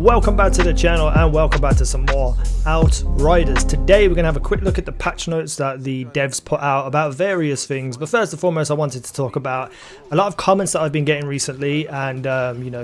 Welcome back to the channel and welcome back to some more Outriders. Today we're going to have a quick look at the patch notes that the devs put out about various things. But first and foremost, I wanted to talk about a lot of comments that I've been getting recently and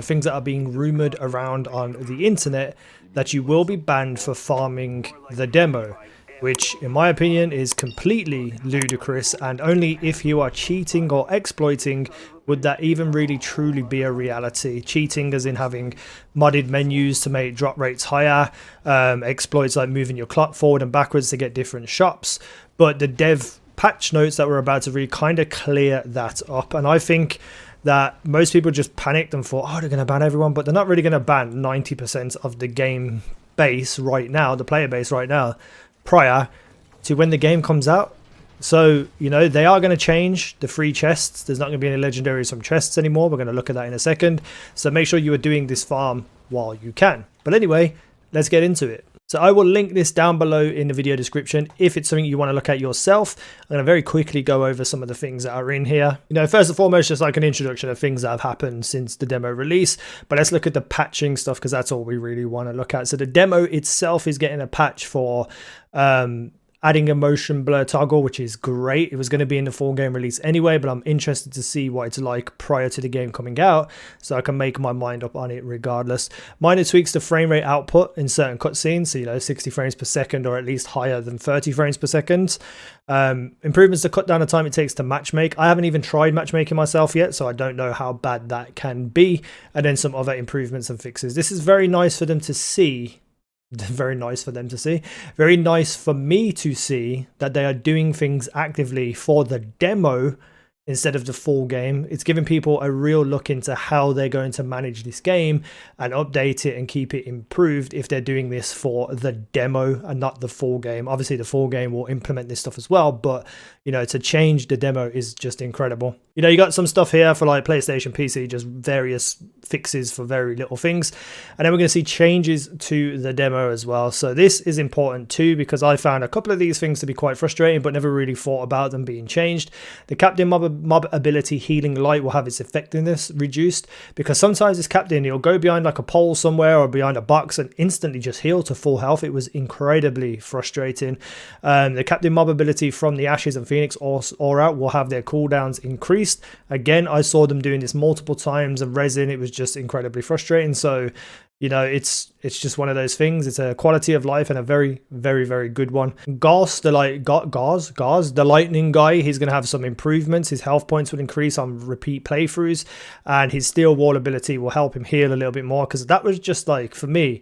things that are being rumored around on the internet that you will be banned for farming the demo, which in my opinion is completely ludicrous, and only if you are cheating or exploiting would that even really truly be a reality. Cheating as in having modded menus to make drop rates higher, exploits like moving your clock forward and backwards to get different shops. But the dev patch notes that we're about to read kind of clear that up, and I think that most people just panicked and thought, oh, they're going to ban everyone, but they're not really going to ban 90% of the game base right now, the player base right now, prior to when the game comes out. So, they are going to change the free chests. There's not going to be any legendaries from chests anymore. We're going to look at that in a second. So make sure you are doing this farm while you can. But anyway, let's get into it. So I will link this down below in the video description if it's something you want to look at yourself. I'm going to very quickly go over some of the things that are in here. First and foremost, just like an introduction of things that have happened since the demo release. But let's look at the patching stuff because that's all we really want to look at. So the demo itself is getting a patch for adding a motion blur toggle, which is great. It was going to be in the full game release anyway, but I'm interested to see what it's like prior to the game coming out, so I can make my mind up on it regardless. Minor tweaks to frame rate output in certain cutscenes, so 60 frames per second or at least higher than 30 frames per second. Improvements to cut down the time it takes to matchmake. I haven't even tried matchmaking myself yet, so I don't know how bad that can be. And then some other improvements and fixes. This is very nice for them to see. Very nice for them to see. Very nice for me to see that they are doing things actively for the demo instead of the full game. It's giving people a real look into how they're going to manage this game and update it and keep it improved if they're doing this for the demo and not the full game. Obviously the full game will implement this stuff as well, but to change the demo is just incredible. You got some stuff here for like PlayStation, PC, just various fixes for very little things. And then we're going to see changes to the demo as well. So this is important too, because I found a couple of these things to be quite frustrating, but never really thought about them being changed. The Captain Mob ability healing light will have its effectiveness reduced, because sometimes this Captain, he'll go behind like a pole somewhere or behind a box and instantly just heal to full health. It was incredibly frustrating. The Captain Mob ability from the Ashes and Phoenix aura will have their cooldowns increased. Again, I saw them doing this multiple times, and resin, it was just incredibly frustrating. So it's just one of those things. It's a quality of life and a very, very, very good one. Gauss, the lightning guy, he's going to have some improvements. His health points will increase on repeat playthroughs, and his steel wall ability will help him heal a little bit more, because that was just like, for me,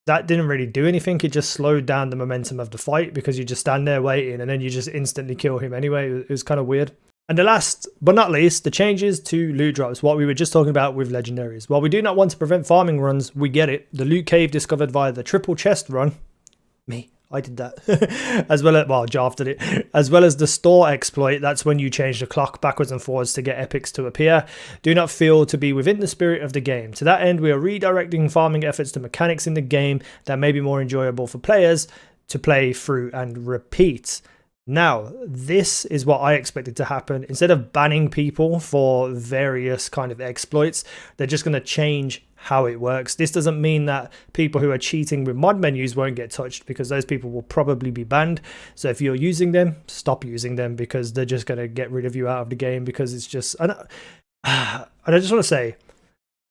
that didn't really do anything. It just slowed down the momentum of the fight, because you just stand there waiting and then you just instantly kill him anyway. It was kind of weird. And the last but not least, the changes to loot drops, what we were just talking about with legendaries. While we do not want to prevent farming runs, we get it. The loot cave discovered via the triple chest run, I did that, as well as, well, drafted it, as well as the store exploit. That's when you change the clock backwards and forwards to get epics to appear. Do not feel to be within the spirit of the game. To that end, we are redirecting farming efforts to mechanics in the game that may be more enjoyable for players to play through and repeat. Now, this is what I expected to happen. Instead of banning people for various kind of exploits, they're just going to change how it works. This doesn't mean that people who are cheating with mod menus won't get touched, because those people will probably be banned. So if you're using them, stop using them, because they're just going to get rid of you out of the game, because it's just... And I just want to say,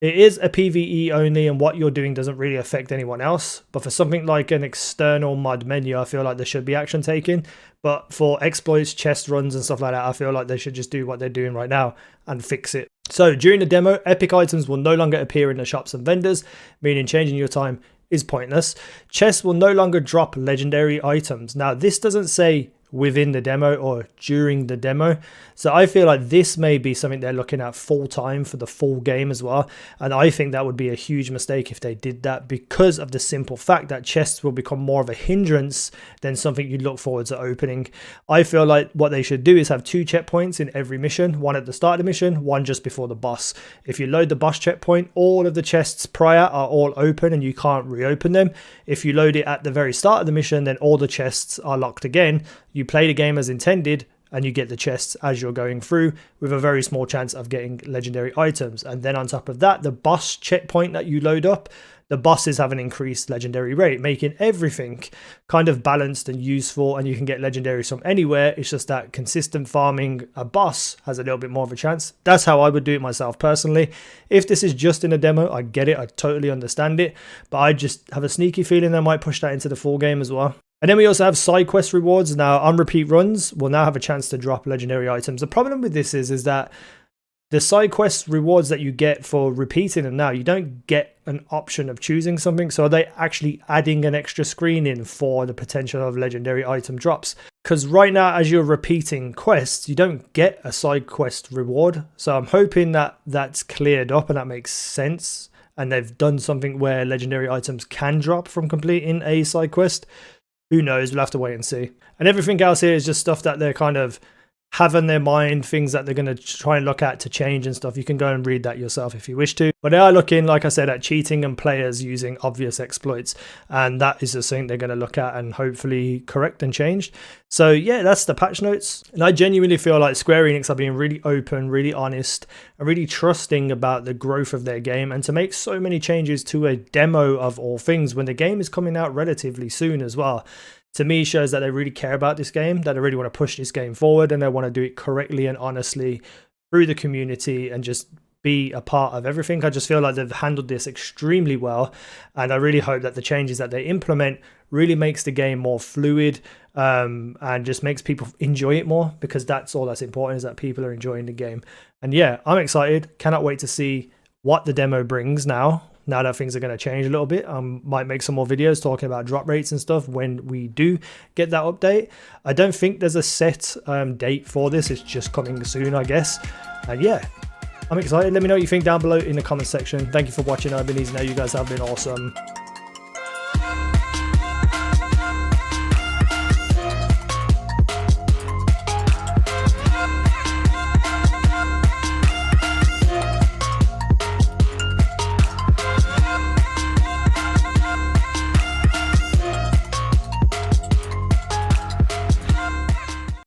it is a PvE only, and what you're doing doesn't really affect anyone else. But for something like an external mod menu, I feel like there should be action taken. But for exploits, chest runs and stuff like that, I feel like they should just do what they're doing right now and fix it. So during the demo, epic items will no longer appear in the shops and vendors, meaning changing your time is pointless. Chests will no longer drop legendary items. Now, this doesn't say within the demo or during the demo, so I feel like this may be something they're looking at full time for the full game as well, and I think that would be a huge mistake if they did that, because of the simple fact that chests will become more of a hindrance than something you'd look forward to opening. I feel like what they should do is have 2 checkpoints in every mission, one at the start of the mission, one just before the boss. If you load the boss checkpoint, all of the chests prior are all open and you can't reopen them. If you load it at the very start of the mission, then all the chests are locked again. You play the game as intended, and you get the chests as you're going through with a very small chance of getting legendary items. And then on top of that, the boss checkpoint that you load up, the bosses have an increased legendary rate, making everything kind of balanced and useful, and you can get legendaries from anywhere. It's just that consistent farming a boss has a little bit more of a chance. That's how I would do it myself personally. If this is just in a demo, I get it, I totally understand it, but I just have a sneaky feeling they might push that into the full game as well. And then we also have side quest rewards. Now, on repeat runs, we'll now have a chance to drop legendary items. The problem with this is that the side quest rewards that you get for repeating them now, you don't get an option of choosing something. So are they actually adding an extra screen in for the potential of legendary item drops? Because right now, as you're repeating quests, you don't get a side quest reward. So I'm hoping that that's cleared up and that makes sense. And they've done something where legendary items can drop from completing a side quest. Who knows? We'll have to wait and see. And everything else here is just stuff that they're kind of have in their mind, things that they're going to try and look at to change and stuff. You can go and read that yourself if you wish to. But they are looking, like I said, at cheating and players using obvious exploits. And that is the thing they're going to look at and hopefully correct and change. So yeah, that's the patch notes. And I genuinely feel like Square Enix are being really open, really honest, and really trusting about the growth of their game. And to make so many changes to a demo of all things when the game is coming out relatively soon as well, to me shows that they really care about this game, that they really want to push this game forward, and they want to do it correctly and honestly through the community and just be a part of everything. I just feel like they've handled this extremely well, and I really hope that the changes that they implement really makes the game more fluid and just makes people enjoy it more, because that's all that's important, is that people are enjoying the game. And yeah, I'm excited. Cannot wait to see what the demo brings now that things are going to change a little bit. Might make some more videos talking about drop rates and stuff when we do get that update. I don't think there's a set date for this. It's just coming soon, I guess. And yeah, I'm excited. Let me know what you think down below in the comment section. Thank you for watching. I've been easynow. You guys have been awesome.